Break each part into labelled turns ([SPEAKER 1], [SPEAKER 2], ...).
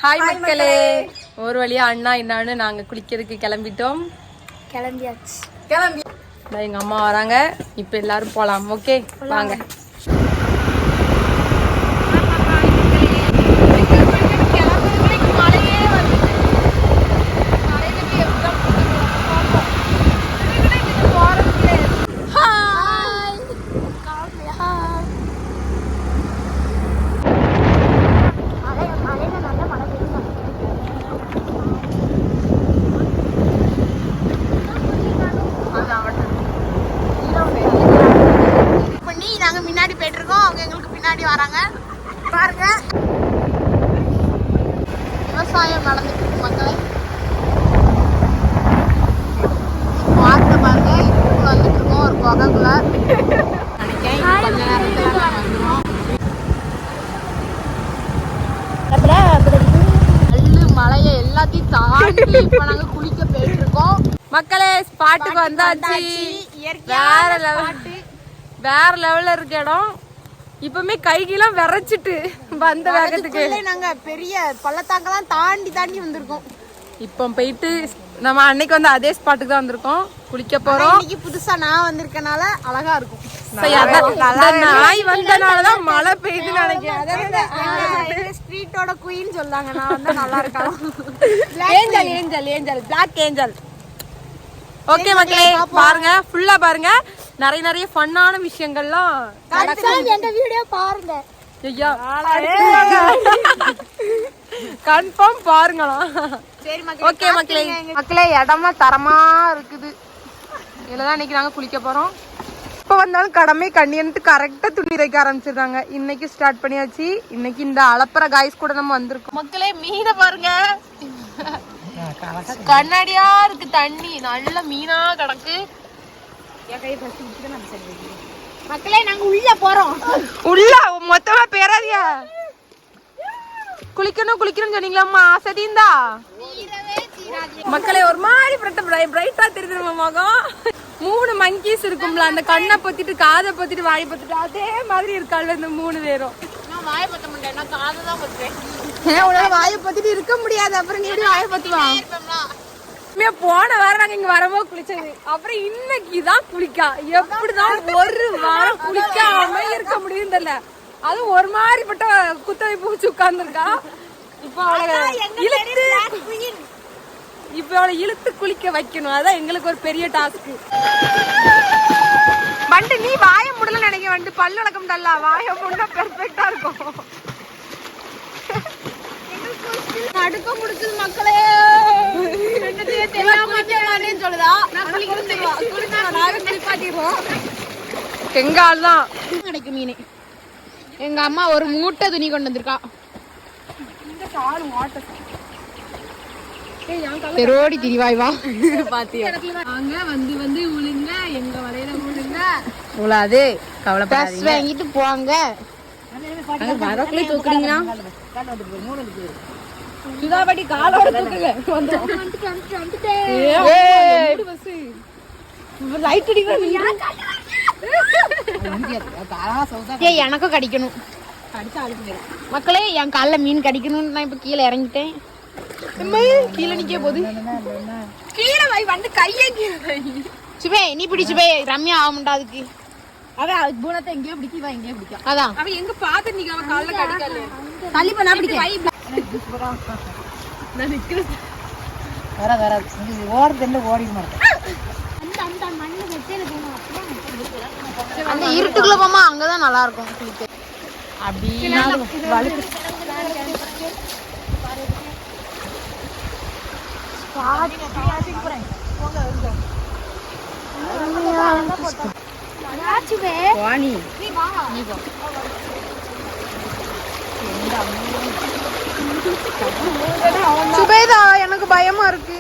[SPEAKER 1] Hi மக்களே. ஒரு வழியா அண்ணா என்னான்னு நாங்க குளிக்கிறதுக்கு கிளம்பிட்டோம். எங்க அம்மா வராங்க. இப்ப எல்லாரும் போலாம். ஓகே வாங்க.
[SPEAKER 2] முன்னாடி போயிட்டு இருக்கோம், அவங்க எங்களுக்கு பின்னாடி வராங்க. பாருங்க விவசாயம் நடந்துட்டு இருக்கு மக்களே. பார்த்து பாருங்க, இதுக்குள்ள வந்துட்டு இருக்கோம் ஒரு புகைக்குள்ள. நினைக்கிறேன் கொஞ்ச நேரத்துல வந்துடும். கல்லு மலையை எல்லாத்தையும் தாண்டி இப்ப நாங்க குளிக்க போயிட்டு இருக்கோம்
[SPEAKER 1] மக்களே. ஸ்பாட்டுக்கு வந்தாச்சு. வேற லெவல், வேற லெவல்ல இருக்க இடம். இப்பவுமே கைகெல்லாம் விரைச்சிட்டு வந்த வேகத்துக்கு
[SPEAKER 2] நாங்க பெரிய பள்ளத்தாக்கெல்லாம் தாண்டி தாண்டி வந்திருக்கோம்.
[SPEAKER 1] இப்போ போயிட்டு நம்ம அன்னைக்கு வந்து அதே ஸ்பாட்டுக்கு தான் வந்திருக்கோம், குளிக்க போறோம்.
[SPEAKER 2] இன்னைக்கு புதுசா நான் வந்திருக்கனால அழகா இருக்கும்.
[SPEAKER 1] நாய் வந்தனாலதான் மழை பெய்யுதுன்னு நினைக்கிறேன்.
[SPEAKER 2] ஸ்ட்ரீட்டோட குயின் சொல்லாங்க. நான் வந்து நல்லா இருக்கேன்.
[SPEAKER 1] Angel angel angel black angel. Okay மக்களே, பாருங்க ஃபுல்லா பாருங்க. நிறைய நிறைய ஃபன்னான விஷயங்கள்லாம்
[SPEAKER 2] எங்க வீடியோ பாருங்க.
[SPEAKER 1] ஐயா கன்ஃபார்ம் பாருங்களாம்.
[SPEAKER 2] சரி
[SPEAKER 1] ஓகே மக்களே. மக்களே இடமா தரமா இருக்குது. இதுலதான் இன்னைக்கு நாங்க குளிக்க போறோம். இப்ப வந்தாலும் கடமை கண்ணியன்ட்டு கரெக்டா துணி வைக்க ஆரம்பிச்சிருக்காங்க. இன்னைக்கு ஸ்டார்ட் பண்ணியாச்சு. இன்னைக்கு இந்த அளப்புற காய்ஸ் கூட நம்ம வந்திருக்கோம். மக்களே மீனை பாருங்க, கண்ணாடியா இருக்கு தண்ணி, நல்ல மீனா கிடக்கு.
[SPEAKER 2] மக்களே நாங்க உள்ள போறோம்.
[SPEAKER 1] உள்ள மொத்தமா பேராதியா குளிக்கணும் குளிக்கணும்னு சொன்னீங்களா? சதிந்தா மக்களே ஒரு மாதிரி பிரைட்டா தெரியுது நம்ம முகம். 3 மங்கீஸ் இருக்கும்ல, அந்த கண்ணை பொத்திட்டு காதை பொத்திட்டு வாயை பொத்திட்டு அதே மாதிரி இருக்காள் இந்த 3 பேரும்.
[SPEAKER 2] நான் வாயை பத்த முடியல, நான் காதை தான் பொத்துறேன்.
[SPEAKER 1] வாயை பொத்திட்டு இருக்க முடியாது. அப்புறம் நீ எப்படி வாயை பொத்துவான்? போன வாரம் நாங்க இங்க வரும்போது குளிச்சது, அப்புறம் இன்னைக்குதான் குளிக்கா. எப்படிதான் ஒரு வாரம் குளிக்காம இருக்க முடியும் தெரியல. அதுவும் ஒரு மாதிரிப்பட்ட குத்தவை பூச்சி உட்கார்ந்து இருக்கா. இப்ப அவளை இழுத்து குளிக்க வைக்கணும். அதான் எங்களுக்கு ஒரு பெரிய டாஸ்க். வண்டு நீ வாய முடியல நினைக்க. வந்து பல்லு வழக்கம் தல்ல வாய முன்னா பெர்ஃபெக்ட்டா இருக்கும்.
[SPEAKER 2] அடுக்க முடிச்சது மக்களே.
[SPEAKER 1] எங்க ஆள் தான் கிடைக்கும் மீன்.
[SPEAKER 2] எங்க அம்மா ஒரு மூட்டை துணி கொண்டு வந்திருக்கா. தெரோடி திரிவாய்வா
[SPEAKER 1] பாத்தியா?
[SPEAKER 2] அங்க வந்து வந்து உளுங்க, எங்க வலையில உளுங்க
[SPEAKER 1] உலாது. கவலைப்படாதீங்க,
[SPEAKER 2] வாங்கிட்டு போவாங்க.
[SPEAKER 1] வரக்குள்ளே தூக்குறீங்கன்னா சுதாபடி காலோட தூக்குங்க.
[SPEAKER 2] எனக்கும் கடிக்கணும் மக்களே. என் கால மீன் கடிக்கணும்னு நான் இப்ப கீழே இறங்கிட்டேன்.
[SPEAKER 1] கீழே நிக்க போது கீழே வை வந்து கையே கீழே.
[SPEAKER 2] சுபே நீ பிடி சுபே. ரம்யா ஆக மாட்டா அதுக்கு.
[SPEAKER 1] அவன் பூனத்தை எங்கேயோ பிடிக்கவா, எங்கேயோ பிடிக்கும்.
[SPEAKER 2] அதான்
[SPEAKER 1] அவன் எங்க பாத்து நிக்க. அவன் கால கடிக்கல.
[SPEAKER 2] தள்ளி பண்ணா பிடிக்க.
[SPEAKER 1] நான் நிக்கிறேன்.
[SPEAKER 3] வர வர ஓடுறது ஓடிக்க மாட்டேன்.
[SPEAKER 2] அந்த இருட்டுக்குள்ள போமா, அங்கதான் நல்லா இருக்கும் குளிக்க.
[SPEAKER 1] அப்படின்னா சுபேதா எனக்கு பயமா இருக்கு.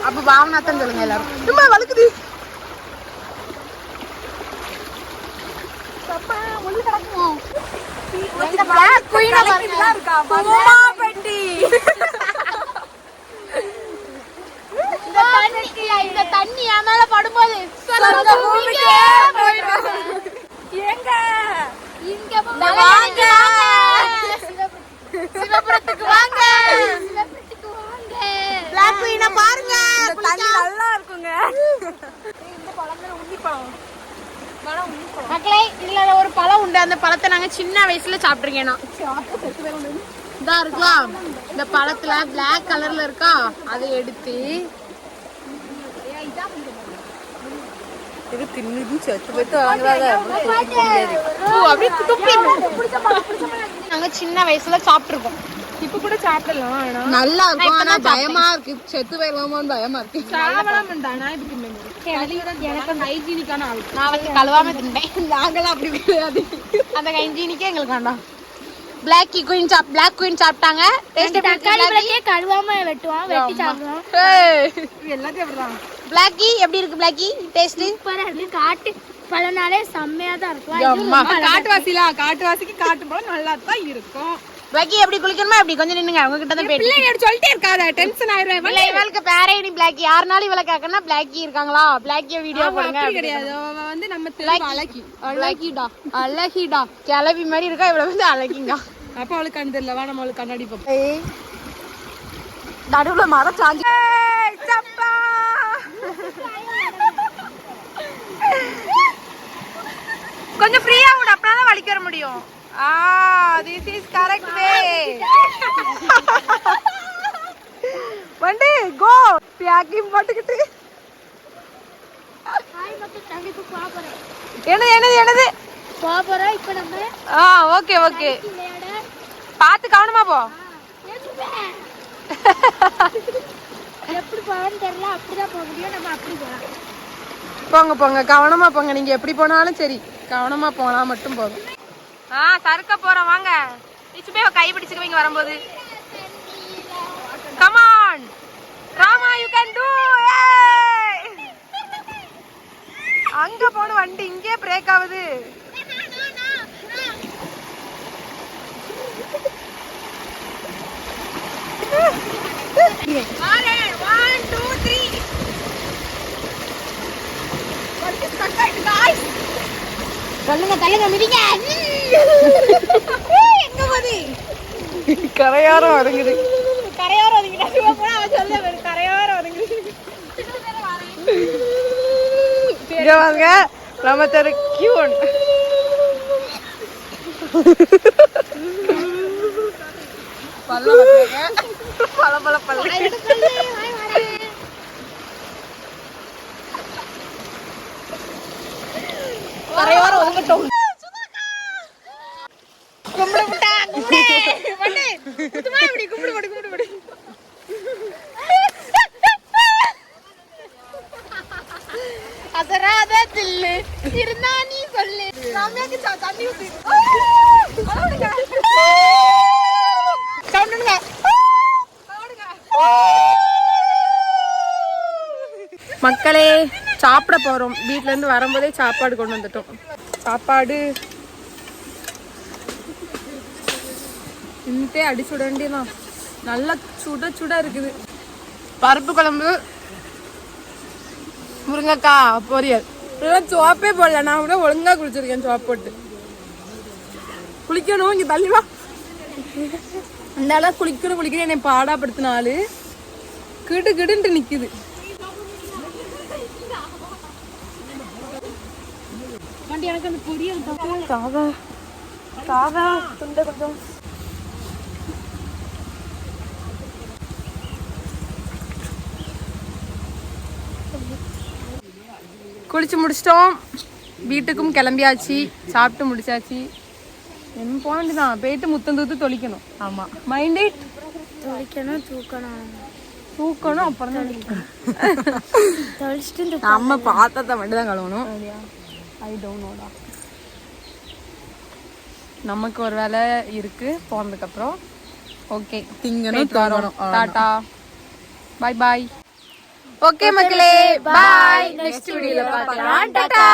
[SPEAKER 2] அப்ப பாவனாத்தான் சொல்லுங்க எல்லாரும்.
[SPEAKER 1] சும்மா வழுக்குது.
[SPEAKER 2] இந்த
[SPEAKER 1] நல்லா இருக்குங்க. இந்த பழம் உண்ணி பழம்.
[SPEAKER 2] மக்களே இதுல ஒரு பழம் உண்டு. அந்த பழத்தை நாங்க சின்ன வயசுல சாப்பிட்டுருக்கேன். இதா இருக்கலாம். இந்த பழத்துல பிளாக் கலர்ல இருக்கா, அதை எடுத்து நாங்க சின்ன வயசுல சாப்பிட்டுருக்கோம்.
[SPEAKER 1] இப்ப கூட சாப்பிடலாம்.
[SPEAKER 2] நல்லா இருக்கும். ஆனா பயமா இருக்கு, செத்து போயிடலாமான்னு பயமா இருக்கு.
[SPEAKER 1] எனக்கு ஹைஜீனிக்கான ஆள்.
[SPEAKER 2] நான் வந்து கழுவாம தின்னேன். நாங்களாம் அப்படி கிடையாது. அந்த ஹைஜீனிக்கே எங்களுக்கு வேண்டாம். பிளாக் குயின் சாப்பிட்டாங்க.
[SPEAKER 4] கழுவாம வெட்டுவான், வெட்டி சாப்பிடுவான்.
[SPEAKER 1] எல்லாத்தையும் அப்படிதான்.
[SPEAKER 2] பிளாக்கி எப்படி இருக்கு? பிளாக்கி டேஸ்ட்
[SPEAKER 4] சூப்பரா இருக்கு. காட்டு பழனாலே செம்மையா தான் இருக்கும்.
[SPEAKER 1] காட்டுவாசிக்கு காட்டு பழம் நல்லா தான் இருக்கும்.
[SPEAKER 2] பிளாக்கி எப்படி குளிக்கணுமா? எப்படி கொஞ்சம் நின்னுங்க, அவங்க கிட்ட தான் பேட்டி
[SPEAKER 1] சொல்லிட்டே இருக்காத, டென்ஷன் ஆயிரும்.
[SPEAKER 2] இல்ல இவளுக்கு பேரே நீ பிளாக்கி. யாருனாலும் இவளை கேட்கனா பிளாக்கி இருக்காங்களா, பிளாக்கிய வீடியோ போடுங்க.
[SPEAKER 1] கிடையாது, வந்து நம்ம தெலுங்கு
[SPEAKER 2] அழகிடா கிளவி மாதிரி இருக்கா. இவளை வந்து அழகிங்க.
[SPEAKER 1] அப்ப அவளுக்கு கண்டு தெரியல. நம்ம அவளுக்கு கண்ணாடி பார்ப்போம்.
[SPEAKER 2] நடுவுல மரம் சாஞ்சி கொஞ்சம் ஃப்ரீயா விடு, அப்பதான் வலிக்க வர முடியும். This is correct way. வண்டி go. பியாக்கி போட்டுக்கிட்டு என்னது
[SPEAKER 4] பாப்பரா இப்ப நம்ம
[SPEAKER 2] ஓகே பாத்து கவனமா போ.
[SPEAKER 4] எப்படி போறோம்னு தெரியல, அப்படிதான் போக முடியும். நம்ம அப்படி போலாம்.
[SPEAKER 2] போங்க கவனமா போங்க. நீங்க எப்படி போனாலும் சரி, கவனமா போனா மட்டும் போதும். சறுக்க போறோம் வாங்க. இச்சுமே கை பிடிச்சுக்குவீங்க வரும்போது. Come on Rama, you can to. அங்க போன வண்டி இங்கே பிரேக் ஆகுது. தள்ளுங்க மிதிங்க. எங்க போதி கரையோரம் ஒதுங்குது. கரையோரம் ஒதுங்குது. நம்ம தெரு கியூன் பல கரையோரம் ஒதுங்கட்டும். அதராத தில்லு இருந்தா நீ சொல்லு. ரம்யாக்கு தண்ணி ஊத்து. மக்களே சாப்பிட போறோம். வீட்ல இருந்து வரும்போதே சாப்பாடு கொண்டு வந்துட்டோம். சாப்பாடு இன்னத்தே அடிச்சுட வேண்டியதான். நல்லா சுட இருக்குது. பருப்பு குழம்பு, முருங்கைக்காய் பொரியல். சோப்பே போடல. நான் கூட ஒழுங்கா குளிச்சிருக்கேன் சோப் போட்டு. குளிக்கணும். இங்க தள்ளிவா. அந்த குளிக்கணும் என்னை பாடாப்படுத்தினாலு கிடுன்ட்டு நிக்குது. எனக்கு அந்த பொரியல் சாதா துண்டை கொஞ்சம் குளிச்சு முடிச்சிட்டோம். வீட்டுக்கும் கிளம்பியாச்சு. சாப்பிட்டு முடிச்சாச்சு. என்ன போனதுதான் போயிட்டு முத்தம் தூத்து தொளிக்கணும். ஆமா, மைண்டே
[SPEAKER 4] தொளிக்கணும்,
[SPEAKER 2] தூக்கணும். அப்புறம் தான்
[SPEAKER 4] தொளிச்சுட்டு
[SPEAKER 2] நம்ம பாத்திரத்தை மட்டும் தான் கழுவணும். ஐ டோன்ட் நோடா. நமக்கு ஒரு வேலை இருக்கு போனதுக்கு அப்புறம். ஓகே, திங்கணும் தரணும். Tata bye bye. ஓகே மக்களே, பாய். நெக்ஸ்ட் வீடியோல பார்க்கலாம். டாடா.